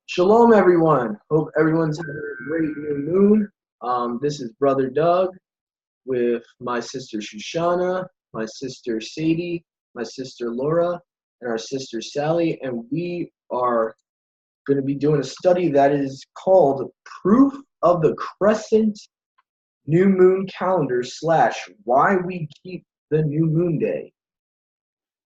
Shalom, everyone. Hope everyone's having a great new moon. This is Brother Doug with my sister Shoshana, my sister Sadie, my sister Laura, and our sister Sally. And we are going to be doing a study that is called Proof of the Crescent New Moon Calendar / Why We Keep the New Moon Day.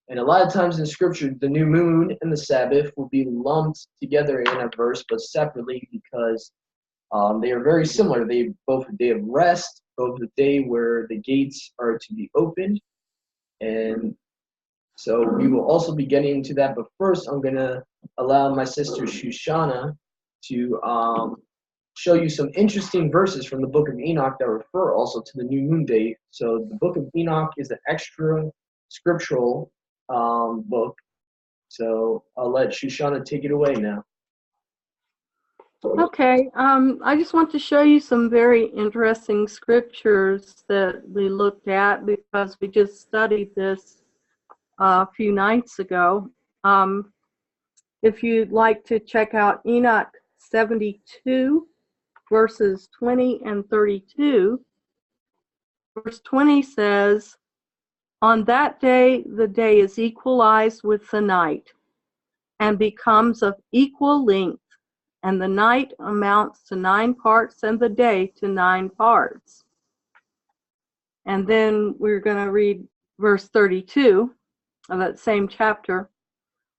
And a lot of times in Scripture, the new moon and the Sabbath will be lumped together in a verse, but separately because they are very similar. They both a day of rest, both a day where the gates are to be opened. And so we will also be getting into that. But first, I'm going to allow my sister Shoshana to show you some interesting verses from the book of Enoch that refer also to the new moon day. So the book of Enoch is an extra scriptural book. So I'll let Shoshana take it away now. Okay, I just want to show you some very interesting scriptures that we looked at because we just studied this a few nights ago. If you'd like to check out Enoch 72, verses 20 and 32, verse 20 says, "On that day, the day is equalized with the night and becomes of equal length, and the night amounts to 9 parts and the day to 9 parts." And then we're going to read verse 32 of that same chapter.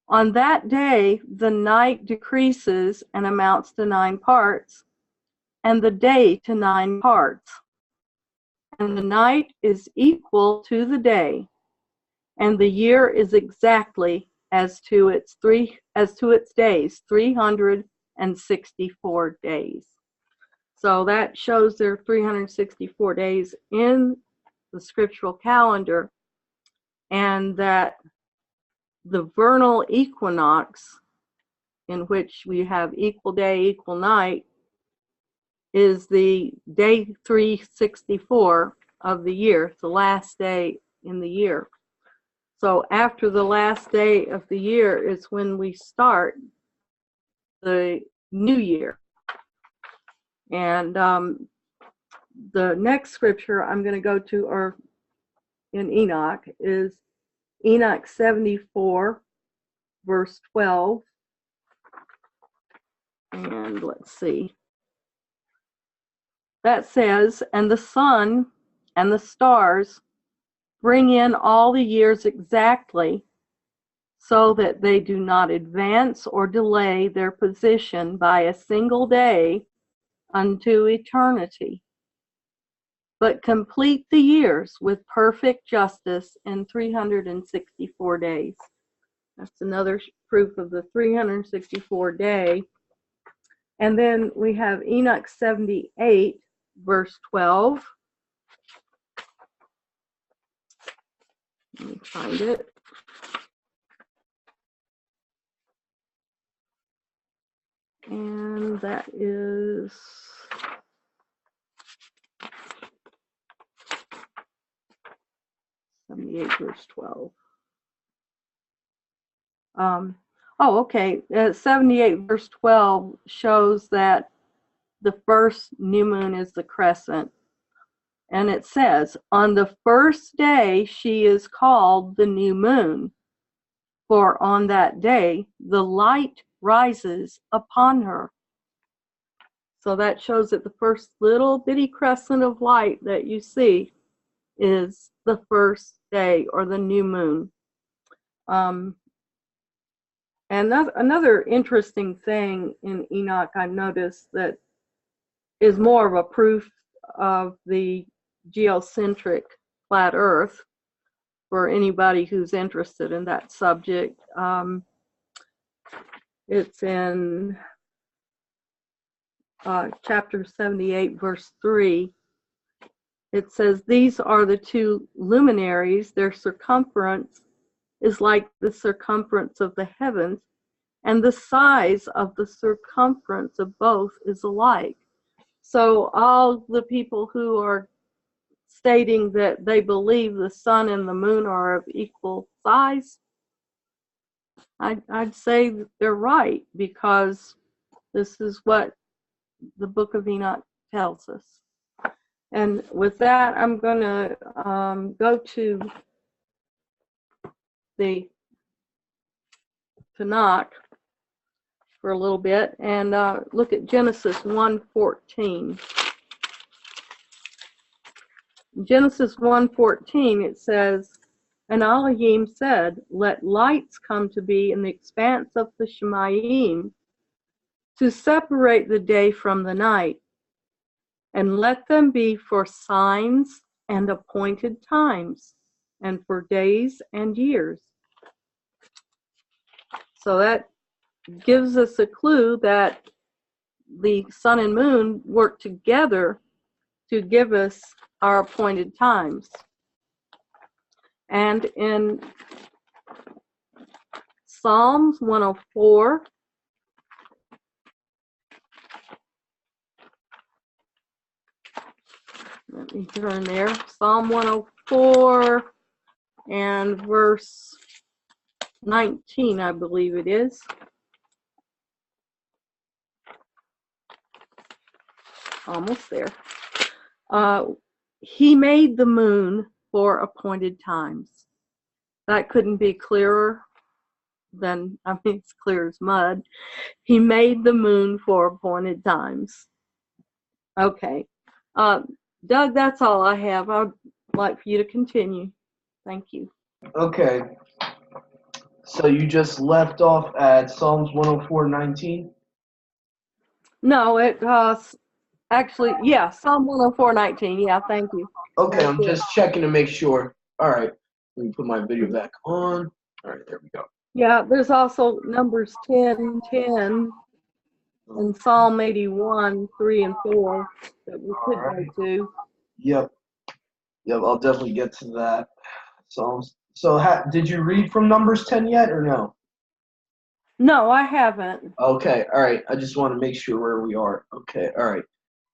"On that day, the night decreases and amounts to 9 parts, and the day to 9 parts. And the night is equal to the day, and the year is exactly as to its days, 364 days. So that shows there are 364 days in the scriptural calendar, and that the vernal equinox, in which we have equal day, equal night, is the day 364 of the year, the last day in the year. So after the last day of the year is when we start the new year. And the next scripture I'm going to go to, or in Enoch, is Enoch 74, verse 12. And let's see. That says, "And the sun and the stars bring in all the years exactly, so that they do not advance or delay their position by a single day unto eternity, but complete the years with perfect justice in 364 days." That's another proof of the 364 day. And then we have Enoch 78, verse 12. Let me find it. And that is 78, verse 12. Okay. 78, verse 12 shows that the first new moon is the crescent. And it says, "On the first day she is called the new moon, for on that day the light rises upon her." So that shows that the first little bitty crescent of light that you see is the first day, or the new moon. And another interesting thing in Enoch I noticed that is more of a proof of the geocentric flat Earth for anybody who's interested in that subject. It's in chapter 78, verse 3. It says, "These are the two luminaries. Their circumference is like the circumference of the heavens, and the size of the circumference of both is alike." So all the people who are stating that they believe the sun and the moon are of equal size, I'd say that they're right, because This is what the book of Enoch tells us. And with that, I'm going to go to the Tanakh for a little bit and look at Genesis 1:14. Genesis 1:14, it says, "And Elohim said, Let lights come to be in the expanse of the Shemayim, to separate the day from the night, and let them be for signs and appointed times, and for days and years." So that gives us a clue that the sun and moon work together to give us our appointed times. And in Psalms 104, let me turn there, Psalm 104 and verse 19, I believe it is. Almost there. He made the moon for appointed times. That couldn't be clearer than, I mean, it's clear as mud. He made the moon for appointed times. Okay. Doug, that's all I have. I'd like for you to continue. Thank you. Okay. So you just left off at Psalms 104:19? No, it actually, yeah, Psalm 104:19. Yeah, thank you. Okay, I'm just checking to make sure. All right. Let me put my video back on. All right, there we go. Yeah, there's also Numbers 10:10 and Psalm 81:3 and 4 that we could go to. Yep, I'll definitely get to that. Psalms. So did you read from Numbers 10 yet or no? No, I haven't. Okay, all right. I just want to make sure where we are. Okay, all right.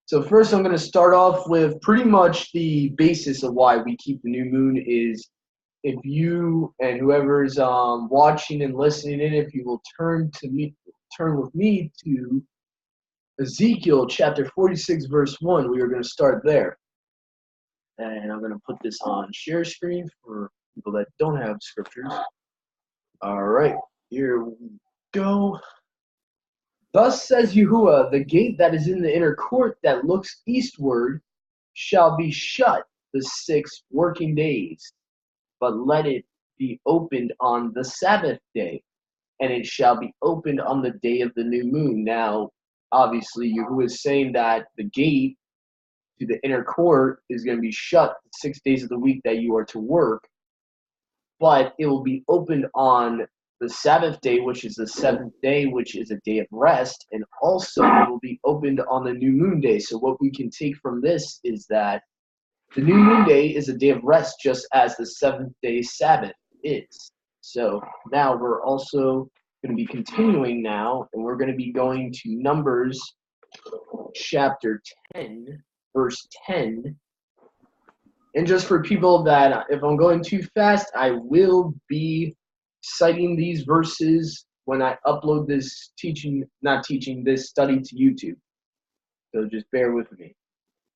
So first I'm going to start off with pretty much the basis of why we keep the new moon is if you and whoever's watching and listening in, if you will turn with me to Ezekiel chapter 46 verse 1. We are going to start there. And I'm going to put this on share screen for people that don't have scriptures. All right, here we go. Thus says Yahuah, the gate that is in the inner court that looks eastward shall be shut the 6 working days, but let it be opened on the Sabbath day, and it shall be opened on the day of the new moon. Now, obviously, Yahuah is saying that the gate to the inner court is going to be shut 6 days of the week that you are to work, but it will be opened on the Sabbath day, which is the 7th day, which is a day of rest, and also it will be opened on the new moon day. So what we can take from this is that the new moon day is a day of rest, just as the 7th day Sabbath is. So now we're also going to be continuing now, and we're going to be going to Numbers chapter 10, verse 10. And just for people that, if I'm going too fast, I will be citing these verses when I upload this this study to YouTube. So just bear with me.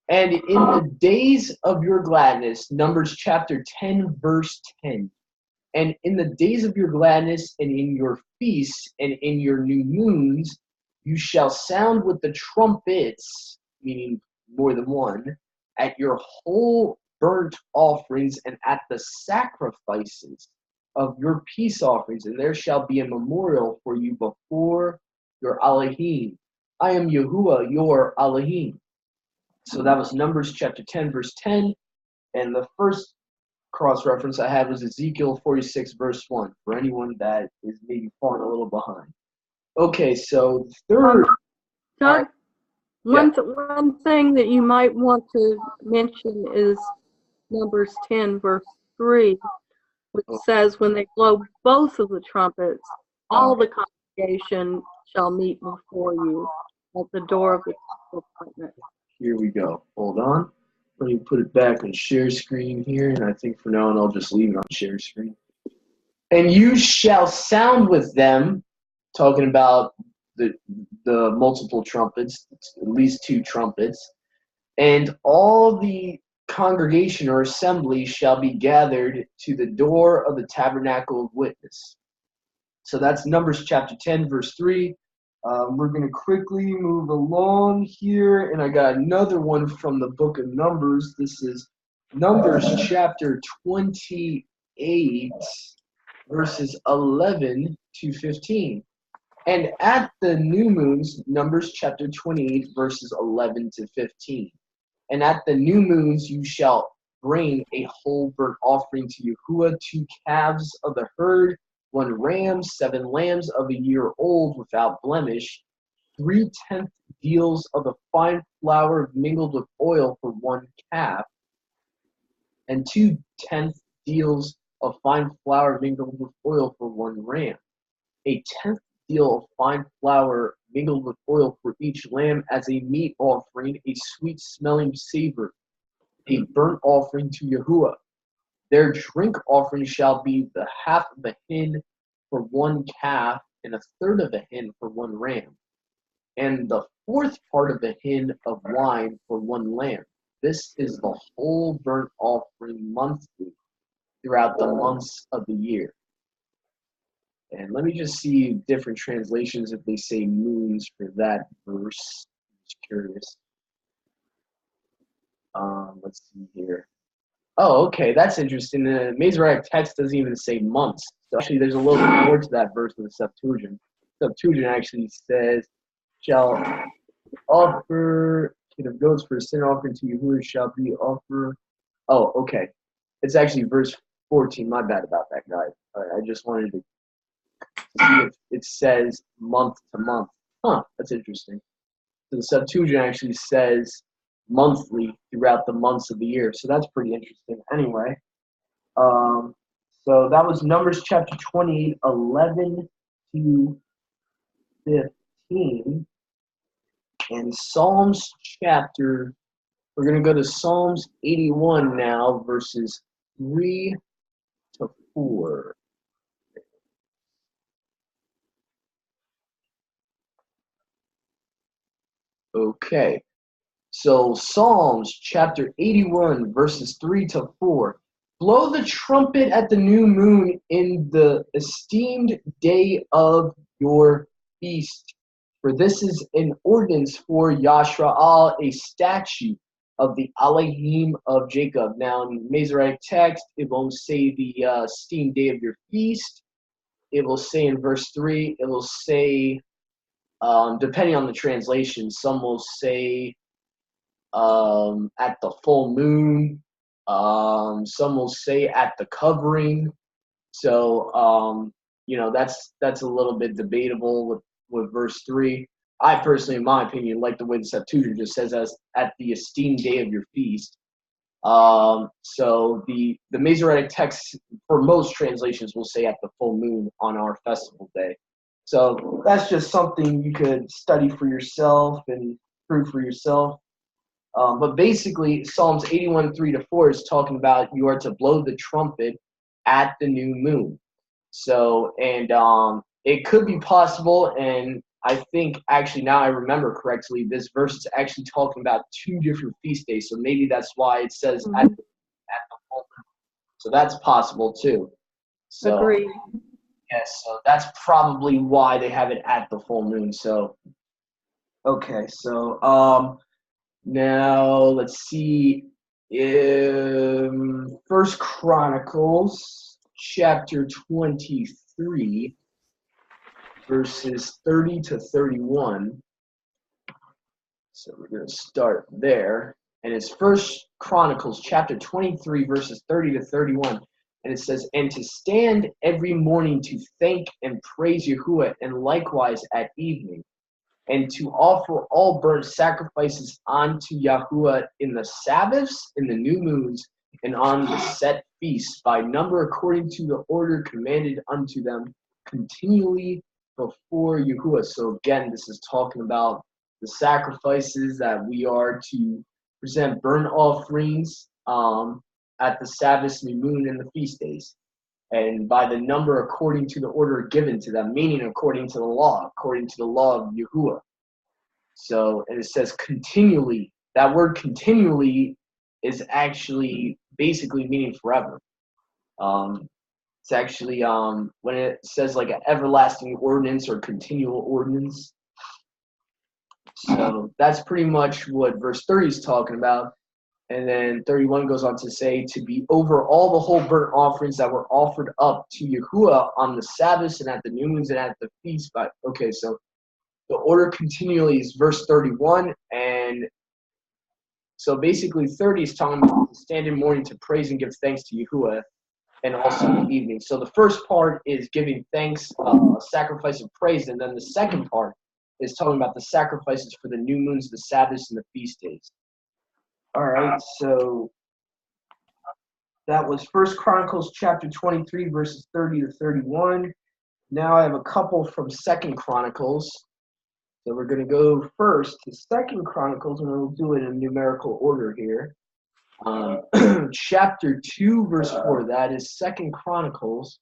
And in the days of your gladness, Numbers chapter 10, verse 10. And in the days of your gladness, and in your feasts, and in your new moons, you shall sound with the trumpets, meaning more than one, at your whole burnt offerings and at the sacrifices of your peace offerings, and there shall be a memorial for you before your Elohim. I am Yahuah, your Elohim. So that was Numbers chapter 10, verse 10, and the first cross-reference I had was Ezekiel 46, verse 1, for anyone that is maybe falling a little behind. Okay, so third... Doug, one thing that you might want to mention is Numbers 10, verse 3, which says, when they blow both of the trumpets, all the congregation shall meet before you at the door of the appointment. Here we go. Hold on. Let me put it back on share screen here, and I think for now on I'll just leave it on share screen. And you shall sound with them, talking about the multiple trumpets, at least 2 trumpets, and all the congregation or assembly shall be gathered to the door of the tabernacle of witness. So that's Numbers chapter 10, verse 3. We're going to quickly move along here, and I got another one from the book of Numbers. This is Numbers chapter 28, verses 11 to 15. And at the new moons, Numbers chapter 28, verses 11 to 15. And at the new moons you shall bring a whole burnt offering to Yahuah, 2 calves of the herd, 1 ram, 7 lambs of a year old without blemish, 3/10 deals of the fine flour mingled with oil for 1 calf, and 2/10 deals of fine flour mingled with oil for 1 ram. A 10th deal of fine flour mingled with oil for each lamb as a meat offering, a sweet-smelling savor, a burnt offering to Yahuah. Their drink offering shall be the half of a hin for 1 calf, and 1/3 of a hin for 1 ram, and the 4th part of a hin of wine for 1 lamb. This is the whole burnt offering monthly throughout the months of the year. And let me just see different translations if they say moons for that verse. I'm just curious. Let's see here. Oh, okay, that's interesting. The Masoretic text doesn't even say months. So actually, there's a little bit more to that verse in the Septuagint. Septuagint actually says, shall offer kid of goats for a sin offering to Yahuah shall be offered. Oh, okay. It's actually verse 14. My bad about that, guys. All right, I just wanted to see if it says month to month. Huh, that's interesting. So the Septuagint actually says monthly throughout the months of the year. So that's pretty interesting. Anyway, so that was Numbers chapter 28, 11 to 15. And Psalms chapter, we're going to go to Psalms 81 now, verses 3 to 4. Okay. So Psalms chapter 81, verses 3 to 4. Blow the trumpet at the new moon in the esteemed day of your feast. For this is an ordinance for Yashraal, a statute of the Elohim of Jacob. Now, in Masoretic text, it won't say the esteemed day of your feast. It will say in verse 3, it will say, depending on the translation, some will say at the full moon. Some will say at the covering. So, that's a little bit debatable with verse 3. I personally, in my opinion, like the way the Septuagint just says as at the esteemed day of your feast. So the Masoretic text for most translations will say at the full moon on our festival day. So that's just something you could study for yourself and prove for yourself. But basically, Psalms 81, 3 to 4 is talking about you are to blow the trumpet at the new moon. So, and it could be possible, and I think actually now I remember correctly, this verse is actually talking about 2 different feast days. So maybe that's why it says at the full moon. So that's possible too. So, Agreed. yes, so that's probably why they have it at the full moon. So, okay, so now let's see. First Chronicles chapter 23, verses 30 to 31. So we're going to start there. And it's First Chronicles chapter 23, verses 30 to 31. And it says, and to stand every morning to thank and praise Yahuah, and likewise at evening, and to offer all burnt sacrifices unto Yahuah in the Sabbaths, in the new moons, and on the set feasts, by number according to the order commanded unto them, continually before Yahuah. So again, this is talking about the sacrifices that we are to present burnt offerings at the Sabbath, new moon, and the feast days. and by the number according to the order given to them, meaning according to the law of Yahuah. So, and it says continually. That word continually is actually basically meaning forever. It's actually when it says like an everlasting ordinance or continual ordinance. So that's pretty much what verse 30 is talking about. And then 31 goes on to say, to be over all the whole burnt offerings that were offered up to Yahuah on the Sabbaths and at the new moons and at the feasts. But okay, so the order continually is verse 31. And so basically 30 is talking about the stand in morning to praise and give thanks to Yahuah, and also in the evening. So the first part is giving thanks, sacrifice of praise. And then the second part is talking about the sacrifices for the new moons, the Sabbaths, and the feast days. All right, so that was 1 Chronicles chapter 23, verses 30 to 31. Now I have a couple from 2 Chronicles. So we're going to go first to 2 Chronicles, and we'll do it in numerical order here. Chapter 2, verse 4. That is 2 Chronicles,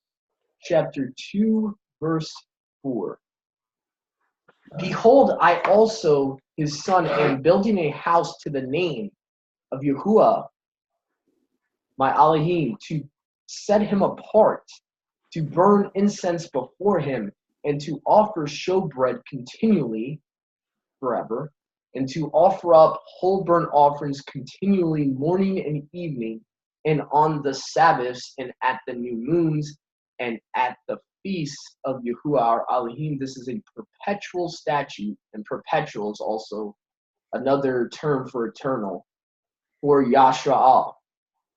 chapter 2, verse 4. Behold, I also, his son, am building a house to the name of Yahuah, my Elohim, to set him apart, to burn incense before him, and to offer showbread continually forever, and to offer up whole burnt offerings continually morning and evening, and on the Sabbaths, and at the new moons, and at the feasts of Yahuah our Elohim. This is a perpetual statute, and perpetual is also another term for eternal, for Yashra'al.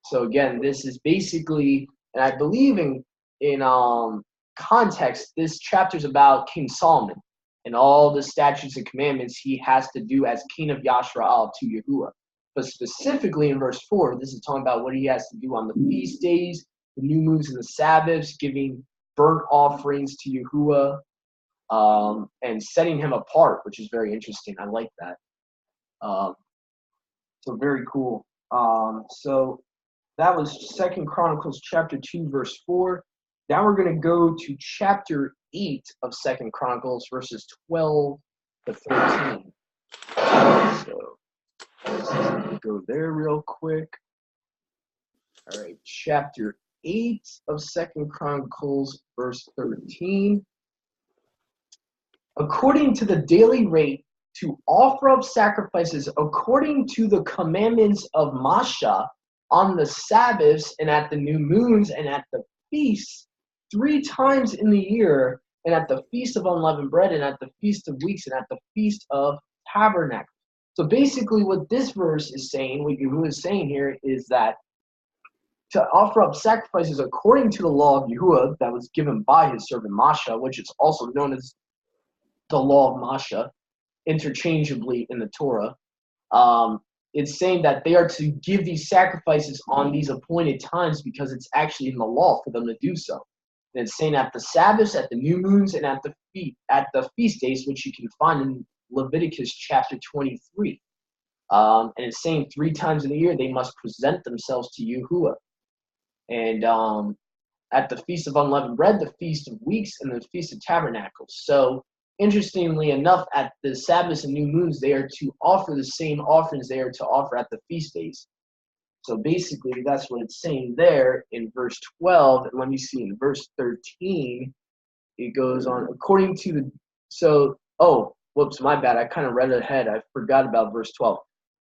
So again, this is basically, and I believe in context, this chapter is about King Solomon and all the statutes and commandments he has to do as king of Yashra'al to Yahuah. But specifically in verse 4, this is talking about what he has to do on the feast days, the new moons and the Sabbaths, giving burnt offerings to Yahuah, and setting him apart, which is very interesting. I like that. So very cool. So that was 2 Chronicles chapter 2, verse 4. Now we're going to go to chapter 8 of 2 Chronicles, verses 12 to 13. So let's go there real quick. All right, chapter 8 of 2 Chronicles, verse 13. According to the daily rate, to offer up sacrifices according to the commandments of Masha on the Sabbaths and at the new moons and at the feasts 3 times in the year, and at the feast of unleavened bread and at the feast of weeks and at the feast of tabernacles. So basically what this verse is saying, what Yahuah is saying here, is that to offer up sacrifices according to the law of Yahuah that was given by his servant Masha, which is also known as the law of Masha, interchangeably in the Torah. It's saying that they are to give these sacrifices on these appointed times because it's actually in the law for them to do so. And it's saying at the Sabbaths, at the new moons, and at the feast days, which you can find in Leviticus chapter 23. And it's saying 3 times in the year they must present themselves to Yahuah. And at the Feast of Unleavened Bread, the Feast of Weeks, and the Feast of Tabernacles. So interestingly enough, at the Sabbaths and new moons, they are to offer the same offerings they are to offer at the feast days. So basically, that's what it's saying there in verse 12. And let me see, in verse 13, it goes on, according to the, so, oh, whoops, my bad. I kind of read ahead. I forgot about verse 12.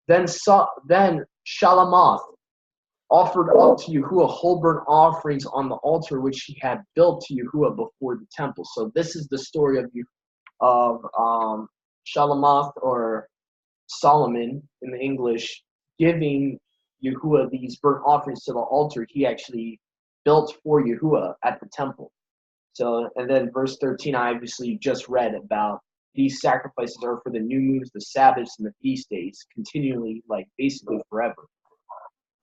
Then Shalamoth offered up to Yahuah whole burnt offerings on the altar which he had built to Yahuah before the temple. So this is the story of Shalamoth, or Solomon in the English, giving Yahuah these burnt offerings to the altar he actually built for Yahuah at the temple. So, and then verse 13, I obviously just read about these sacrifices are for the new moons, the Sabbaths, and the feast days, continually, like basically forever.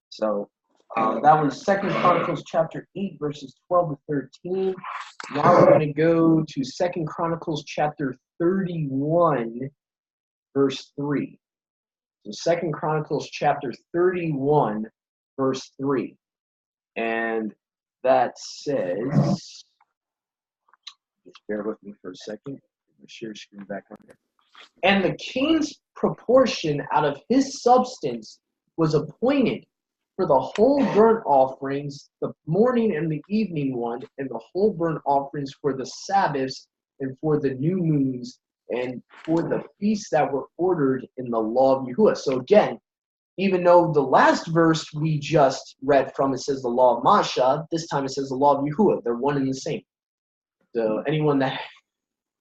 So that was 2 Chronicles chapter 8, verses 12 to 13. Now we're going to go to 2 Chronicles chapter 31, verse 3. So 2 Chronicles chapter 31, verse 3. And that says, just bear with me for a second. I'll share screen back on here. And the king's proportion out of his substance was appointed for the whole burnt offerings, the morning and the evening one, and the whole burnt offerings for the Sabbaths and for the new moons and for the feasts that were ordered in the law of Yahuah. So again, even though the last verse we just read from, it says the law of Masha, this time it says the law of Yahuah. They're one and the same. So anyone that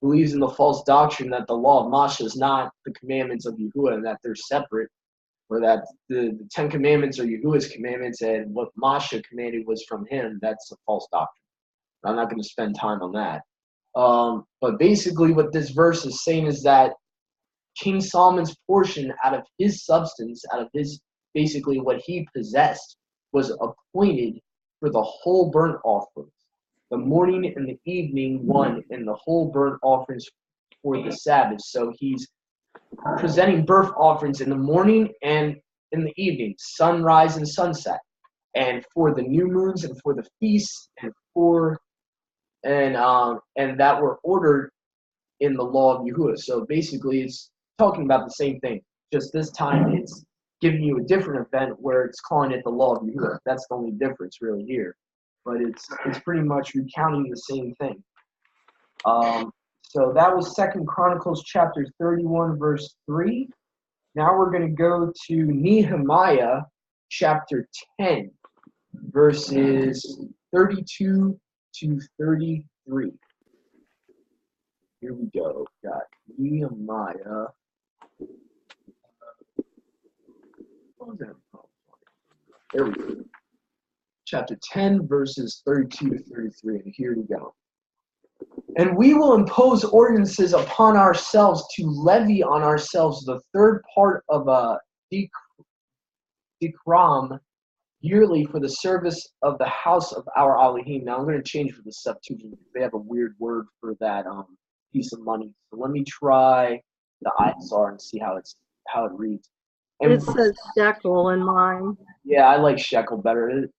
believes in the false doctrine that the law of Masha is not the commandments of Yahuah and that they're separate, or that the Ten Commandments are Yahuah's commandments and what Masha commanded was from him, that's a false doctrine. I'm not going to spend time on that. But basically what this verse is saying is that King Solomon's portion out of his substance, out of his, basically what he possessed, was appointed for the whole burnt offerings, the morning and the evening one, and the whole burnt offerings for the Sabbath. So he's presenting burnt offerings in the morning and in the evening, sunrise and sunset, and for the new moons and for the feasts and that were ordered in the law of Yahuah. So basically, it's talking about the same thing. Just this time, it's giving you a different event where it's calling it the law of Yahuah. That's the only difference really here. But it's pretty much recounting the same thing. So that was 2 Chronicles chapter 31, verse 3. Now we're going to go to Nehemiah chapter 10, verses 32 to 33. Here we go. Got Nehemiah. What was that? There we go. Chapter 10, verses 32 to 33. And here we go. And we will impose ordinances upon ourselves to levy on ourselves the third part of a dekram yearly for the service of the house of our Elohim. Now I'm going to change for the Septuagint because they have a weird word for that piece of money. So let me try the ISR and see how it reads. And It says shekel in mine. yeah, I like shekel better. It's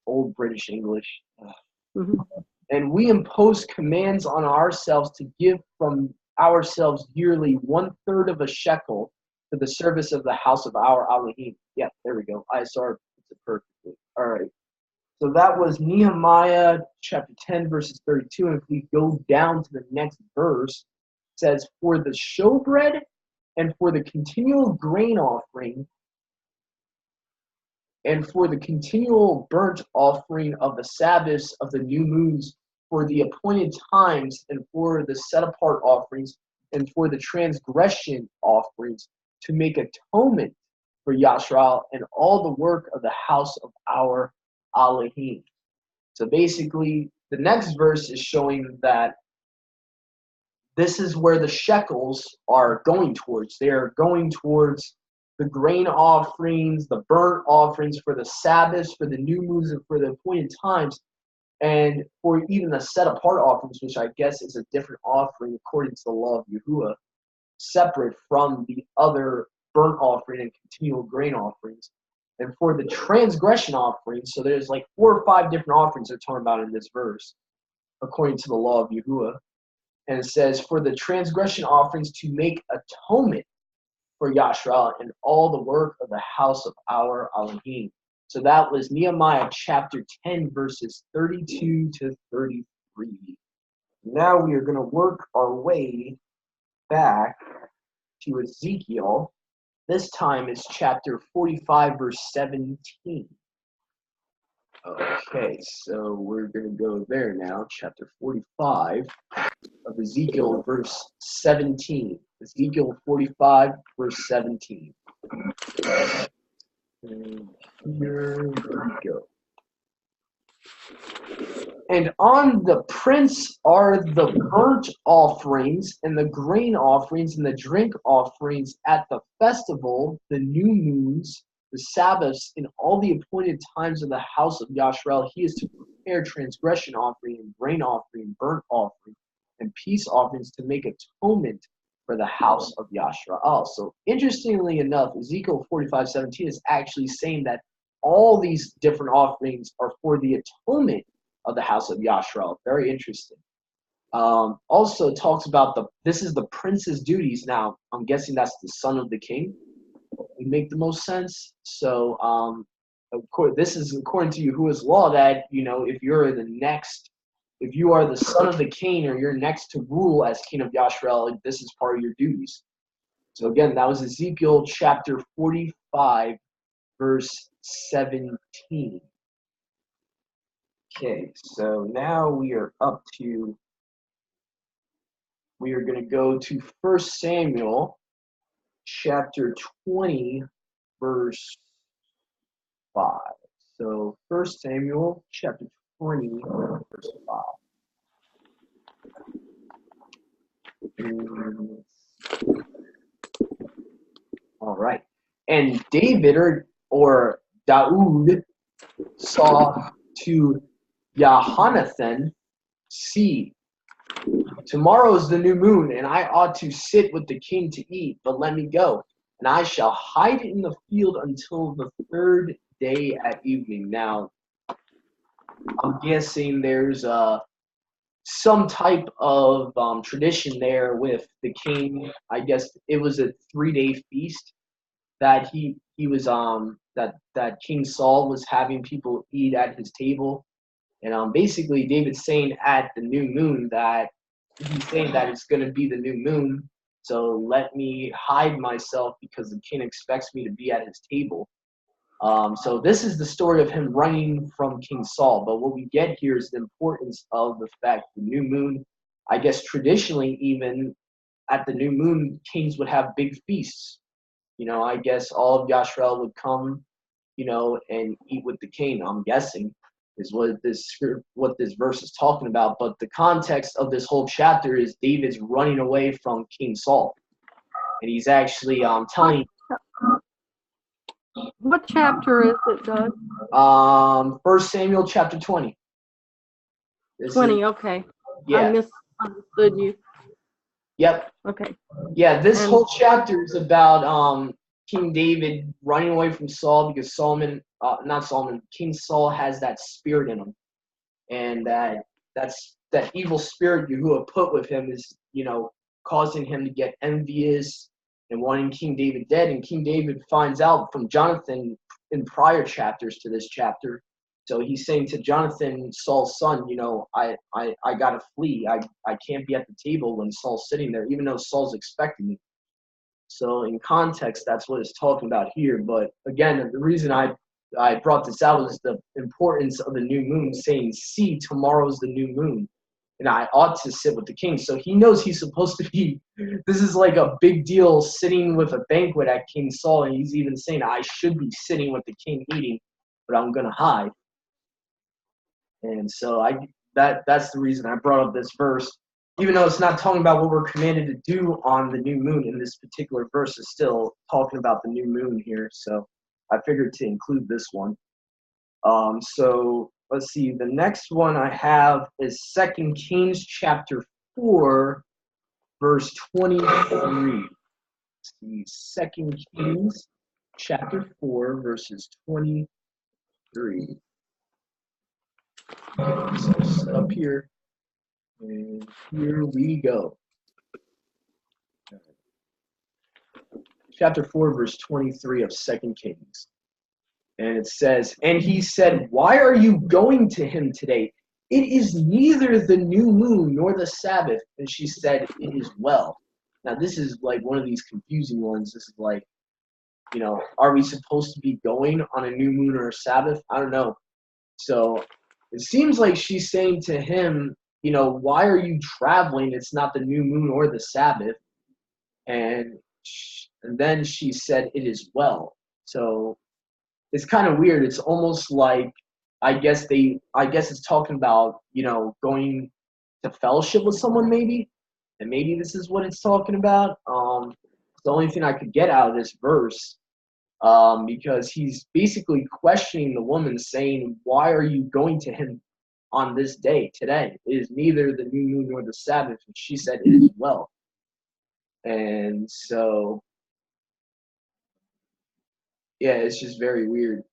old British English. Mm-hmm. And we impose commands on ourselves to give from ourselves yearly 1/3 of a shekel for the service of the house of our Elohim. Yeah, there we go. ISR puts it perfectly. All right. So that was Nehemiah chapter 10, verses 32. And if we go down to the next verse, it says, for the showbread and for the continual grain offering and for the continual burnt offering of the Sabbaths of the new moons, for the appointed times, and for the set-apart offerings, and for the transgression offerings, to make atonement for Yashrael and all the work of the house of our Elohim. So basically, the next verse is showing that this is where the shekels are going towards. They are going towards the grain offerings, the burnt offerings for the Sabbaths, for the new moons, and for the appointed times, and for even the set-apart offerings, which I guess is a different offering according to the law of Yahuah, separate from the other burnt offering and continual grain offerings. And for the transgression offerings, so there's like 4 or 5 different offerings they're talking about in this verse, according to the law of Yahuah. And it says, for the transgression offerings to make atonement for Yashrael and all the work of the house of our Elohim. So that was Nehemiah chapter 10, verses 32 to 33. Now we are going to work our way back to Ezekiel. This time it's chapter 45, verse 17. Okay, so we're going to go there now, chapter 45 of Ezekiel, verse 17. Ezekiel 45, verse 17. And here we go. And on the prince are the burnt offerings and the grain offerings and the drink offerings at the festival, the new moons, the Sabbaths, in all the appointed times of the house of Yashrael. He is to prepare transgression offering and grain offering, burnt offering, and peace offerings to make atonement for the house of Yashrael. So interestingly enough, Ezekiel 45:17 is actually saying that all these different offerings are for the atonement of the house of Yashrael. Very interesting. Also talks about this is the prince's duties. Now, I'm guessing that's the son of the king. Would make the most sense. So, of course, this is according to Yahuah's law that, if you are the son of the king or you're next to rule as king of Yashrael, this is part of your duties. So again, that was Ezekiel chapter 45, verse 17. Okay, so now we are going to go to 1 Samuel chapter 20, verse 5. So 1 Samuel chapter 20, verse 5. All right. And David or Daud saw to Yahanathan, see, tomorrow is the new moon, and I ought to sit with the king to eat, but let me go, and I shall hide in the field until the third day at evening. Now, I'm guessing there's some type of tradition there with the king. I guess it was a 3-day feast that he was that King Saul was having people eat at his table, and basically David's saying at the new moon that he's saying that it's going to be the new moon, so let me hide myself because the king expects me to be at his table. So this is the story of him running from King Saul. But what we get here is the importance of the fact the new moon. I guess traditionally, even at the new moon, kings would have big feasts. I guess all of Yashrael would come, and eat with the king. I'm guessing is what this verse is talking about. But the context of this whole chapter is David's running away from King Saul, and he's actually telling. What chapter is it, Doug? 1 Samuel chapter 20. 20, okay. Yeah. I misunderstood you. Yep. Okay. Yeah, this whole chapter is about King David running away from Saul because King Saul has that spirit in him. And that evil spirit Yahuah put with him is, causing him to get envious and wanting King David dead. And King David finds out from Jonathan in prior chapters to this chapter. So he's saying to Jonathan, Saul's son, I gotta flee. I can't be at the table when Saul's sitting there, even though Saul's expecting me. So in context, that's what it's talking about here. But again, the reason I brought this out is the importance of the new moon, saying, see, tomorrow's the new moon, and I ought to sit with the king. So he knows he's supposed to be, this is like a big deal, sitting with a banquet at King Saul, and he's even saying, I should be sitting with the king eating, but I'm going to hide. And so that's the reason I brought up this verse. Even though it's not talking about what we're commanded to do on the new moon in this particular verse, is still talking about the new moon here. So I figured to include this one. So let's see. The next one I have is 2 Kings chapter 4, verse 23. Let's see. 2 Kings chapter 4, verses 23. Okay, so set up here. And here we go. Chapter 4, verse 23 of 2 Kings. And it says, and he said, why are you going to him today? It is neither the new moon nor the Sabbath. And she said, it is well. Now, this is like one of these confusing ones. This is like, are we supposed to be going on a new moon or a Sabbath? I don't know. So it seems like she's saying to him, why are you traveling? It's not the new moon or the Sabbath. And then she said, it is well. So it's kind of weird. It's almost like, I guess it's talking about, going to fellowship with someone maybe. And maybe this is what it's talking about. The only thing I could get out of this verse, because he's basically questioning the woman, saying, why are you going to him on this day, today? It is neither the new moon nor the Sabbath. And she said, it is well. And so, yeah, it's just very weird.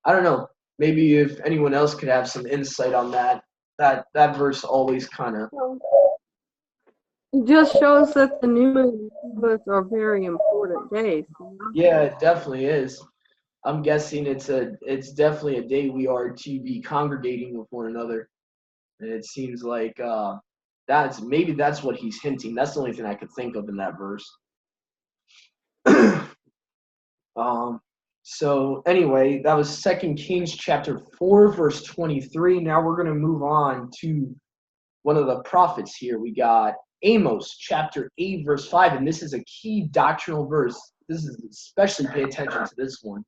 I don't know. maybe if anyone else could have some insight on that. That verse always kind of. It just shows that the new moon and Sabbath are very important days. Yeah, it definitely is. I'm guessing it's definitely a day we are to be congregating with one another, and it seems like that's what he's hinting. That's the only thing I could think of in that verse. So anyway, that was 2 Kings chapter 4, verse 23. Now we're going to move on to one of the prophets here. We got Amos chapter 8, verse 5, and this is a key doctrinal verse. This is especially pay attention to this one.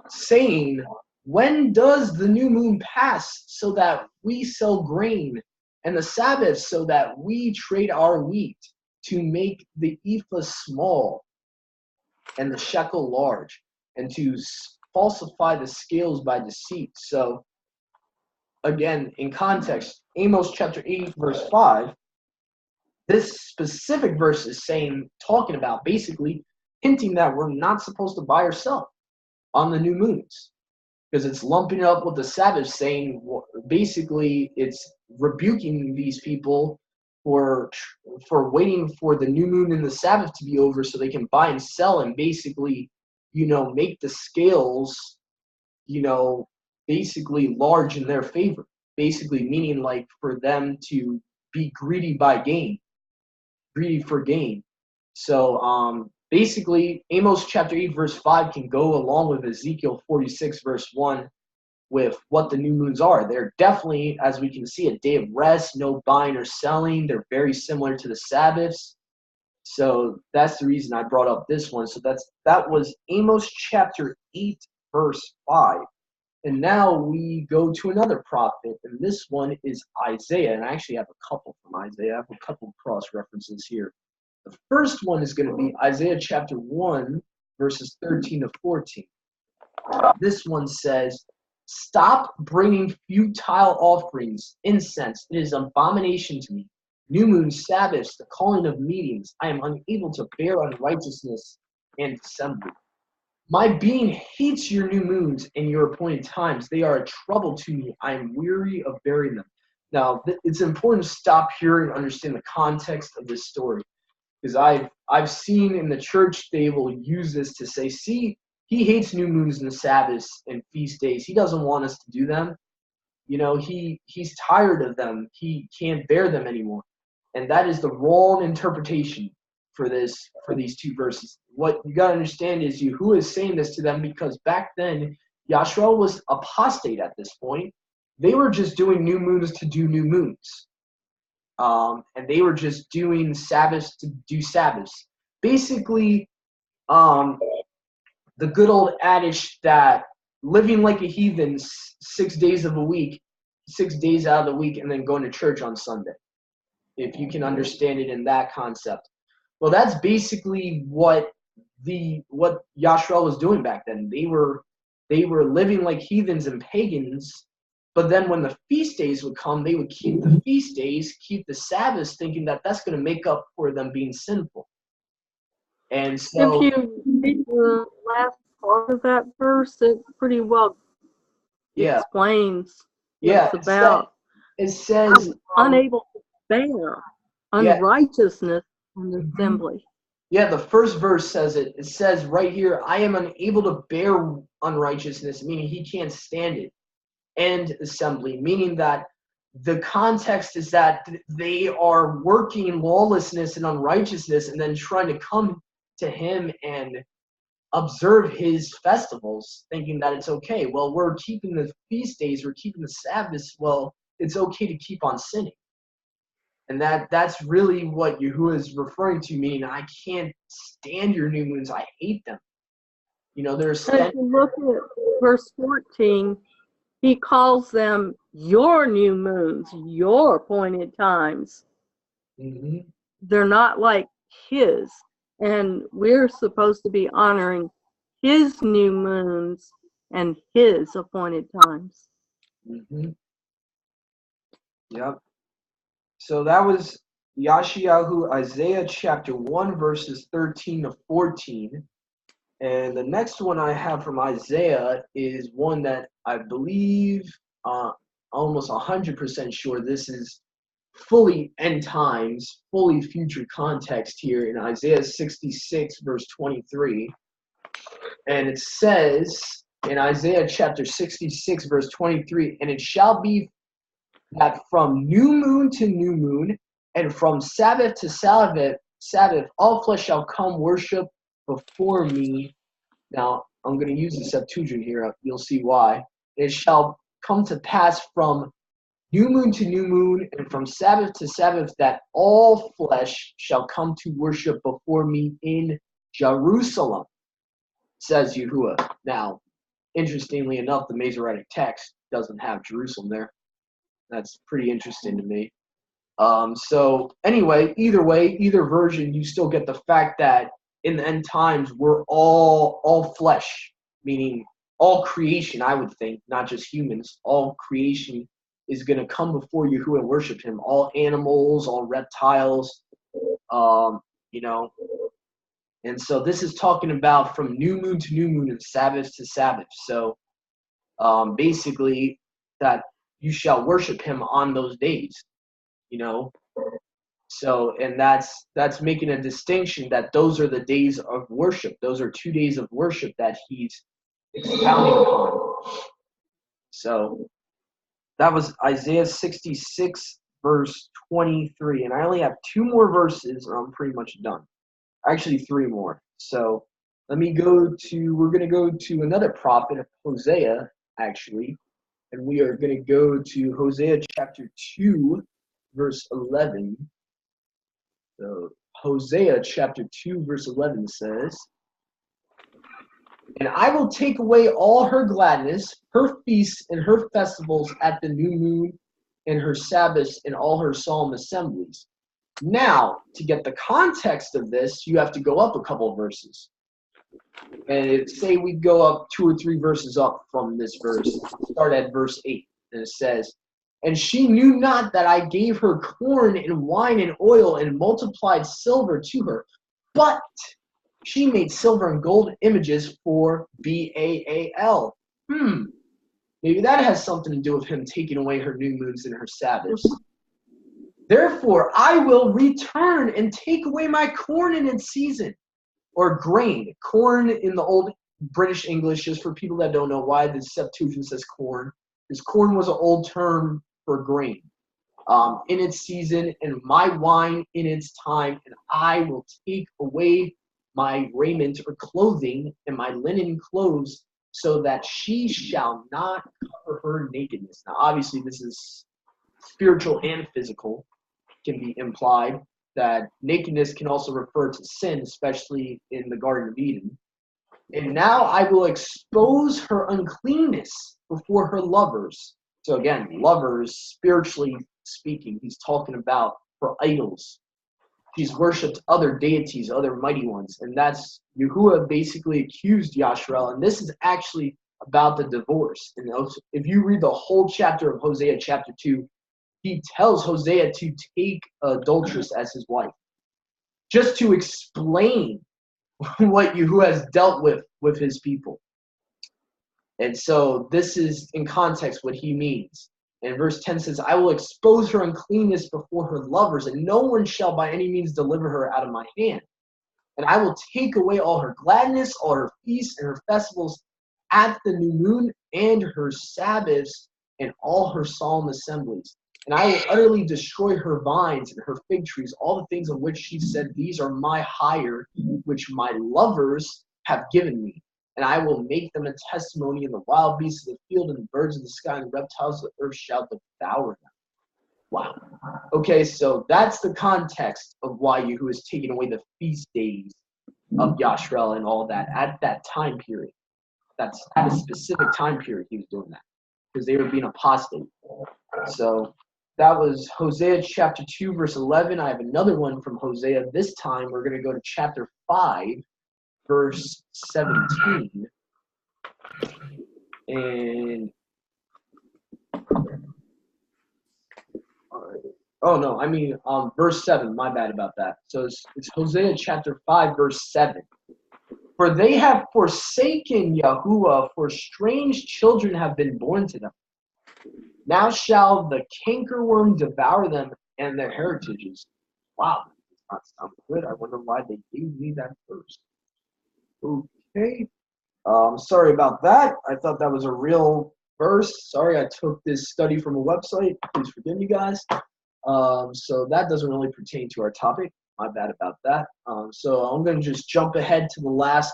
Saying, when does the new moon pass so that we sell grain, and the Sabbath so that we trade our wheat, to make the ephah small and the shekel large, and to falsify the scales by deceit? So, again, in context, Amos chapter 8, verse 5, this specific verse is talking about basically hinting that we're not supposed to buy or sell on the new moons, because it's lumping it up with the Sabbath, saying basically it's rebuking these people for waiting for the new moon and the Sabbath to be over so they can buy and sell and basically, make the scales, basically large in their favor. Basically meaning like for them to be greedy for gain. So basically Amos chapter 8 verse 5 can go along with Ezekiel 46 verse 1 with what the new moons are. They're definitely, as we can see, a day of rest, no buying or selling. They're very similar to the Sabbaths. So that's the reason I brought up this one. So that was Amos chapter 8 verse 5. And now we go to another prophet, and this one is Isaiah. And I actually have a couple from Isaiah. I have a couple cross references here. The first one is going to be Isaiah chapter 1, verses 13 to 14. This one says, stop bringing futile offerings, incense. It is abomination to me. New moon, Sabbaths, the calling of meetings. I am unable to bear unrighteousness and assembly. My being hates your new moons and your appointed times. They are a trouble to me. I am weary of bearing them. Now, it's important to stop here and understand the context of this story, because I've seen in the church they will use this to say, see, he hates new moons and the Sabbaths and feast days. He doesn't want us to do them. He's tired of them. He can't bear them anymore. And that is the wrong interpretation for these two verses. What you got to understand is Yahuah is saying this to them because back then Yahshua was apostate at this point. They were just doing new moons to do new moons. And they were just doing Sabbaths to do Sabbaths. Basically, the good old adage that living like a heathen 6 days of a week, 6 days out of the week, and then going to church on Sunday, if you can understand it in that concept. Well, that's basically what Yahshua was doing back then. They were living like heathens and pagans, but then when the feast days would come, they would keep the feast days, keep the Sabbaths, thinking that that's going to make up for them being sinful. And so, if you read the last part of that verse, it pretty well explains what it's about. It says unable to bear unrighteousness and assembly. Yeah, the first verse says it. It says right here, I am unable to bear unrighteousness, meaning he can't stand it, and assembly, meaning that the context is that they are working lawlessness and unrighteousness and then trying to come to him and observe his festivals, thinking that it's okay. Well, we're keeping the feast days, we're keeping the Sabbaths. Well, it's okay to keep on sinning. And that's really what Yahuah is referring to, meaning I can't stand your new moons. I hate them. There's. If you look at verse 14, he calls them your new moons, your appointed times. Mm-hmm. They're not like his. And we're supposed to be honoring his new moons and his appointed times. Mm-hmm. Yep. So that was Yashiyahu, Isaiah chapter 1, verses 13 to 14. And the next one I have from Isaiah is one that I believe, almost 100% sure this is fully end times, fully future context here in Isaiah 66, verse 23. And it says in Isaiah chapter 66, verse 23, and it shall be that from new moon to new moon, and from Sabbath to Sabbath, all flesh shall come worship before me. Now, I'm going to use the Septuagint here. You'll see why. It shall come to pass from new moon to new moon, and from Sabbath to Sabbath, that all flesh shall come to worship before me in Jerusalem, says Yahuah. Now, interestingly enough, the Masoretic text doesn't have Jerusalem there. That's pretty interesting to me. So anyway, either way, either version, you still get the fact that in the end times, we're all flesh, meaning all creation, I would think, not just humans. All creation is going to come before Yahuah and worship him. All animals, all reptiles, you know. And so this is talking about from new moon to new moon and Sabbath to Sabbath. So basically that you shall worship him on those days, you know. So, and that's making a distinction that those are the days of worship. Those are 2 days of worship that he's expounding upon. So that was Isaiah 66, verse 23. And I only have 2 more verses, or I'm pretty much done. Actually, 3 more. So we're going to go to another prophet, Hosea, actually. And we are going to go to Hosea chapter 2, verse 11. So Hosea chapter 2, verse 11 says, and I will take away all her gladness, her feasts and her festivals at the new moon, and her Sabbaths and all her solemn assemblies. Now, to get the context of this, you have to go up a couple of verses. And say we go up 2 or 3 verses up from this verse, start at verse 8. And it says, and she knew not that I gave her corn and wine and oil and multiplied silver to her, but she made silver and gold images for Baal. Maybe that has something to do with him taking away her new moons and her Sabbaths. Therefore, I will return and take away my corn in its season, or grain. Corn in the old British English, just for people that don't know why the Septuagint says corn, because corn was an old term for grain. In its season, and my wine in its time, and I will take away my raiment or clothing and my linen clothes, so that she shall not cover her nakedness. Now, obviously, this is spiritual and physical, can be implied that nakedness can also refer to sin, especially in the Garden of Eden. And now I will expose her uncleanness before her lovers. So again, lovers, spiritually speaking, he's talking about her idols. She's worshipped other deities, other mighty ones. And that's, Yahuah basically accused Yasharel. And this is actually about the divorce. And if you read the whole chapter of Hosea chapter 2, he tells Hosea to take adulteress as his wife, just to explain what Yahuah has dealt with his people. And so this is in context what he means. And verse 10 says, I will expose her uncleanness before her lovers, and no one shall by any means deliver her out of my hand. And I will take away all her gladness, all her feasts and her festivals at the new moon, and her Sabbaths, and all her solemn assemblies. And I will utterly destroy her vines and her fig trees, all the things of which she said, these are my hire, which my lovers have given me. And I will make them a testimony, and the wild beasts of the field and the birds of the sky and the reptiles of the earth shall devour them. Wow. Okay, so that's the context of why Yahuah is taking away the feast days of Yasharel and all that at that time period. That's at a specific time period he was doing that, because they were being apostate. So that was Hosea chapter 2, verse 11. I have another one from Hosea. This time we're going to go to chapter 5, verse 17. And verse 7. My bad about that. So it's Hosea chapter 5, verse 7. For they have forsaken Yahuah, for strange children have been born to them. Now shall the cankerworm devour them and their heritages. Wow, that does not sound good. I wonder why they gave me that first. Okay. Sorry about that. I thought that was a real verse. Sorry, I took this study from a website. Please forgive me, guys. So that doesn't really pertain to our topic. My bad about that. So I'm going to just jump ahead to the last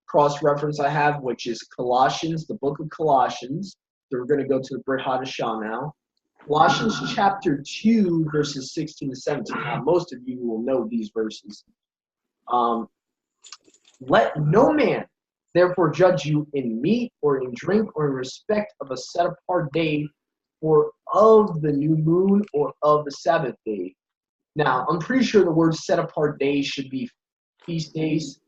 cross-reference I have, which is Colossians, the book of Colossians. So we're going to go to the Brit Hadashah now. Colossians chapter 2, verses 16 to 17. Now, most of you will know these verses. Let no man therefore judge you in meat or in drink or in respect of a set apart day or of the new moon or of the Sabbath day. Now, I'm pretty sure the word set apart days should be feast days.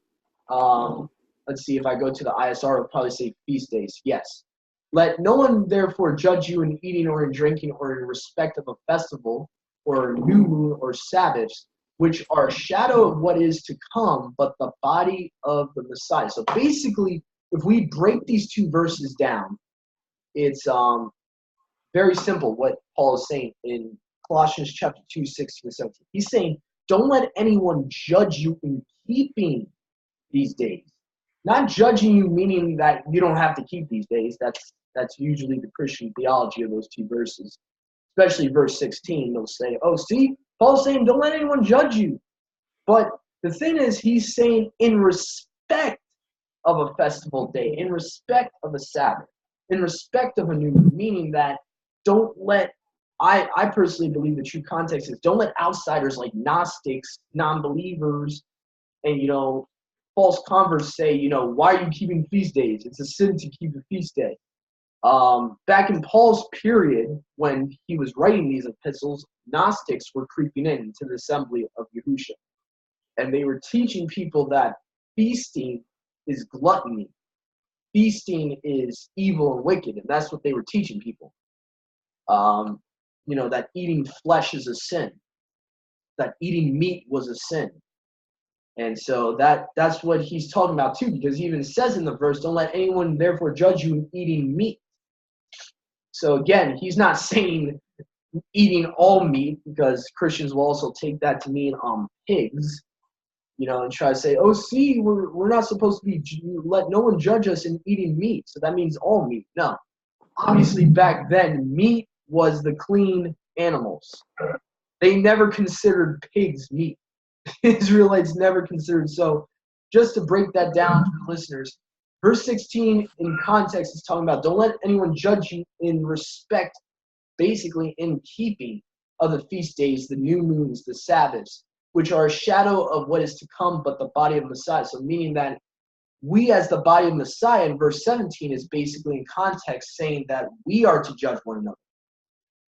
Let's see, if I go to the ISR, it'll probably say feast days. Yes. Let no one therefore judge you in eating or in drinking or in respect of a festival or a new moon or Sabbaths, which are a shadow of what is to come, but the body of the Messiah. So basically, if we break these two verses down, it's very simple what Paul is saying in Colossians chapter 2, 16 to 17. He's saying, don't let anyone judge you in keeping these days. Not judging you meaning that you don't have to keep these days. That's usually the Christian theology of those two verses. Especially verse 16, they'll say, oh, see, Paul's saying don't let anyone judge you. But the thing is, he's saying in respect of a festival day, in respect of a Sabbath, in respect of a new moon, meaning that don't let, I personally believe the true context is don't let outsiders like Gnostics, non-believers, and, false converts say, why are you keeping feast days? It's a sin to keep a feast day. Back in Paul's period, when he was writing these epistles, Gnostics were creeping into the assembly of Yahuah. And they were teaching people that feasting is gluttony. Feasting is evil and wicked, and that's what they were teaching people. That eating flesh is a sin. That eating meat was a sin. And so that's what he's talking about too, because he even says in the verse, don't let anyone therefore judge you in eating meat. So again, he's not saying eating all meat, because Christians will also take that to mean pigs, and try to say, oh, see, we're not supposed to be, let no one judge us in eating meat. So that means all meat. No. Obviously, back then, meat was the clean animals. They never considered pigs meat. Israelites never considered. So just to break that down for the listeners, verse 16 in context is talking about don't let anyone judge you in respect, basically in keeping of the feast days, the new moons, the Sabbaths, which are a shadow of what is to come, but the body of Messiah. So meaning that we as the body of Messiah in verse 17 is basically in context saying that we are to judge one another.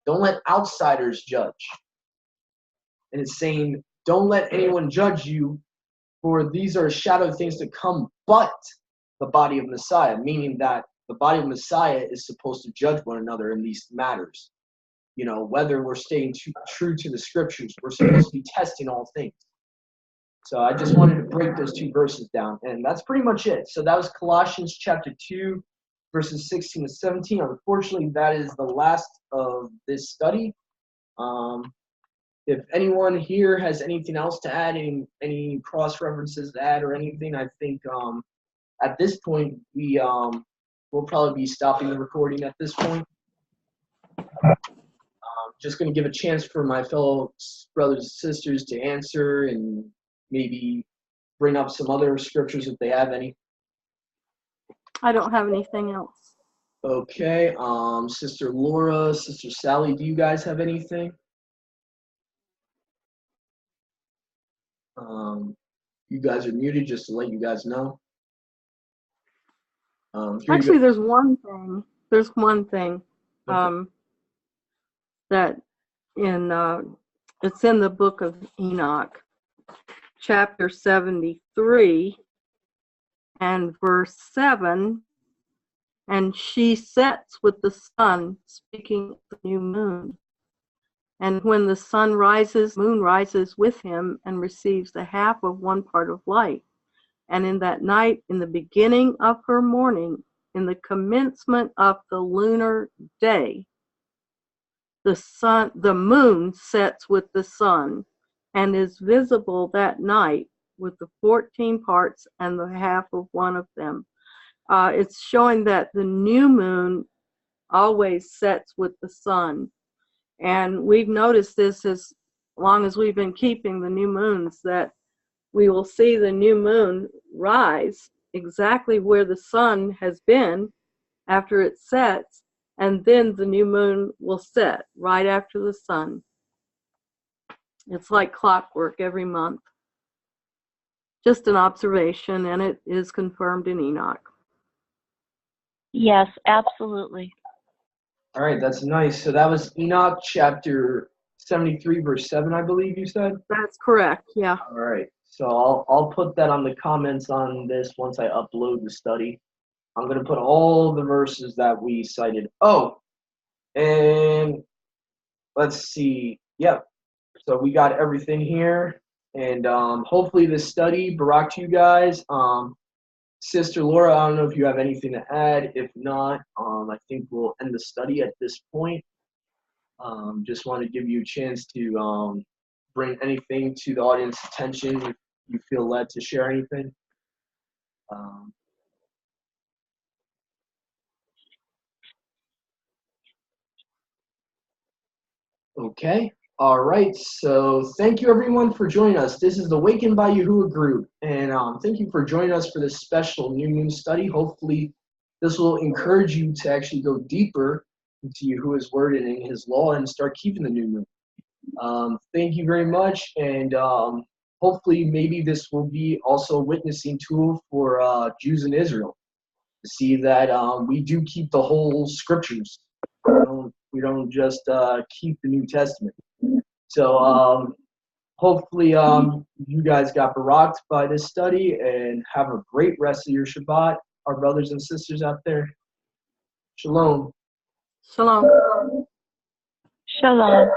Don't let outsiders judge. And it's saying, don't let anyone judge you, for these are a shadow of things to come, but the body of Messiah, meaning that the body of Messiah is supposed to judge one another in these matters. Whether we're staying true to the scriptures, we're supposed to be testing all things. So I just wanted to break those two verses down, and that's pretty much it. So that was Colossians chapter 2, verses 16 to 17. Unfortunately, that is the last of this study. If anyone here has anything else to add, any cross-references to add or anything, I think at this point we'll probably be stopping the recording at this point. Just going to give a chance for my fellow brothers and sisters to answer and maybe bring up some other scriptures if they have any. I don't have anything else. Okay. Sister Laura, Sister Sally, do you guys have anything? You guys are muted, just to let you guys know. Actually, there's one thing. Okay. That it's in the book of Enoch, chapter 73 and verse 7. And she sets with the sun, speaking of the new moon. And when the sun rises, moon rises with him and receives the half of one part of light. And in that night, in the beginning of her morning, in the commencement of the lunar day, the moon sets with the sun, and is visible that night with the 14 parts and the half of one of them. It's showing that the new moon always sets with the sun. And we've noticed this as long as we've been keeping the new moons, that we will see the new moon rise exactly where the sun has been after it sets, and then the new moon will set right after the sun. It's like clockwork every month. Just an observation, and it is confirmed in Enoch. Yes, absolutely. All right, that's nice. So that was Enoch chapter 73, verse 7, I believe you said? That's correct, yeah. All right. So I'll put that on the comments on this once I upload the study. I'm going to put all the verses that we cited. Oh, and let's see. Yep. So we got everything here. And hopefully this study brought to you guys. Sister Laura, I don't know if you have anything to add. If not, I think we'll end the study at this point. Just want to give you a chance to bring anything to the audience's attention if you feel led to share anything. Okay. All right. So thank you everyone for joining us. This is the Awakened by Yahuah group. And thank you for joining us for this special new moon study. Hopefully this will encourage you to actually go deeper into Yahuah's word and in his law and start keeping the new moon. Thank you very much. And hopefully maybe this will be also a witnessing tool for Jews in Israel to see that we do keep the whole scriptures. We don't just keep the New Testament. So hopefully you guys got baraked by this study and have a great rest of your Shabbat. Our brothers and sisters out there. Shalom. Shalom. Shalom.